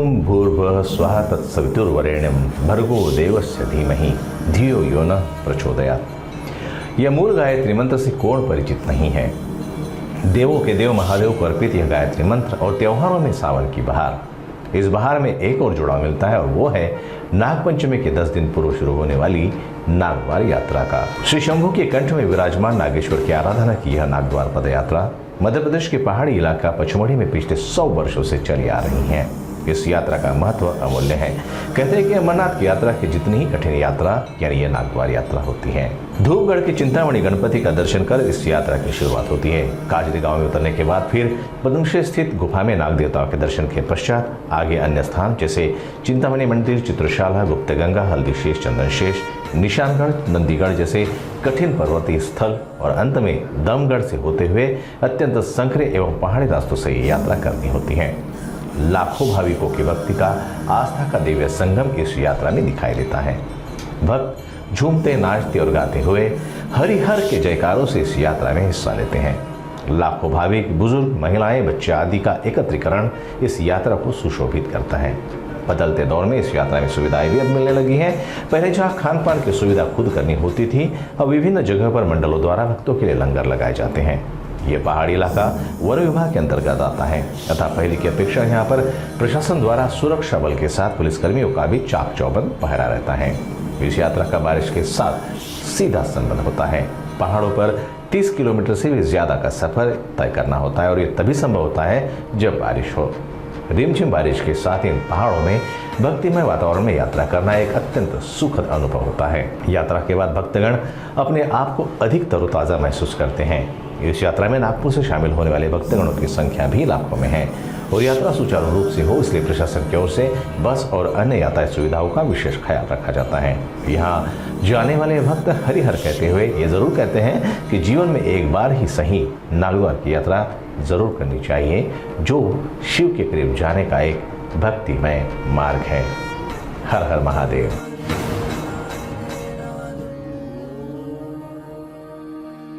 ओम भूर्भुवः स्वः तत्सवितुर्वरेण्यं भर्गो देवस्य धीमहि धियो यो न प्रचोदयात्। यह मूल गायत्री मंत्र से कौन परिचित नहीं है। देवों के देव महादेव को अर्पित यह गायत्री मंत्र और त्योहारों में सावन की बहार। इस बहार में एक और जुड़ाव मिलता है और वो है नागपंचमी के 10 दिन पूर्व शुरू होने वाली नागद्वार यात्रा का। श्री शंभू के कंठ में विराजमान नागेश्वर की आराधना की यह नागद्वार पद यात्रा मध्य प्रदेश के पहाड़ी इलाका पचमढ़ी में पिछले 100 वर्षों से चली आ रही है। इस यात्रा का महत्व अमूल्य है। कहते हैं कि अमरनाथ की यात्रा की जितनी ही कठिन यात्रा यानी यह नागद्वार यात्रा होती है। धूपगढ़ के चिंतामणि गणपति का दर्शन कर इस यात्रा की शुरुआत होती है। काजरी गांव में उतरने के बाद फिर पद्मश्री स्थित गुफा में नाग देवताओं के दर्शन के पश्चात आगे अन्य स्थान जैसे चिंतामणि मंदिर, चित्रशाला, गुप्तगंगा, हल्दीशेष, चंदनशेष, निशानगढ़, नंदीगढ़ जैसे कठिन पर्वतीय स्थल और अंत में दमगढ़ से होते हुए अत्यंत संकरे एवं पहाड़ी रास्तों से ये यात्रा करनी होती है। लाखों भाविकों की भक्ति का, आस्था का दिव्य संगम इस यात्रा में दिखाई देता है। भक्त झूमते, नाचते और गाते हुए हरिहर के जयकारों से इस यात्रा में हिस्सा लेते हैं। लाखों भाविक, बुजुर्ग, महिलाएं, बच्चे आदि का एकत्रीकरण इस यात्रा को सुशोभित करता है। बदलते दौर में इस यात्रा में सुविधाएं भी अब मिलने लगी हैं। पहले जहां खान पान की सुविधा खुद करनी होती थी, अब विभिन्न जगह पर मंडलों द्वारा भक्तों के लिए लंगर लगाए जाते हैं। ये पहाड़ी इलाका वन विभाग के अंतर्गत आता है तथा पहले की अपेक्षा यहाँ पर प्रशासन द्वारा सुरक्षा बल के साथ पुलिसकर्मियों का भी चाक चौबंद पहरा रहता है। इस यात्रा का बारिश के साथ सीधा संबंध होता है। पहाड़ों पर 30 किलोमीटर से भी ज्यादा का सफर तय करना होता है और ये तभी संभव होता है जब बारिश हो। रिमझिम बारिश के साथ इन पहाड़ों में भक्तिमय वातावरण में यात्रा करना एक अत्यंत सुखद अनुभव होता है। यात्रा के बाद भक्तगण अपने आप को अधिक तरोताजा महसूस करते हैं। इस यात्रा में नागपुर से शामिल होने वाले भक्तगणों की संख्या भी लाखों में है और यात्रा सुचारू रूप से हो इसलिए प्रशासन की ओर से बस और अन्य यातायात सुविधाओं का विशेष ख्याल रखा जाता है। यहाँ जाने वाले भक्त हरिहर कहते हुए ये जरूर कहते हैं कि जीवन में एक बार ही सही नागद्वार की यात्रा जरूर करनी चाहिए, जो शिव के करीब जाने का एक भक्तिमय मार्ग है। हर हर महादेव।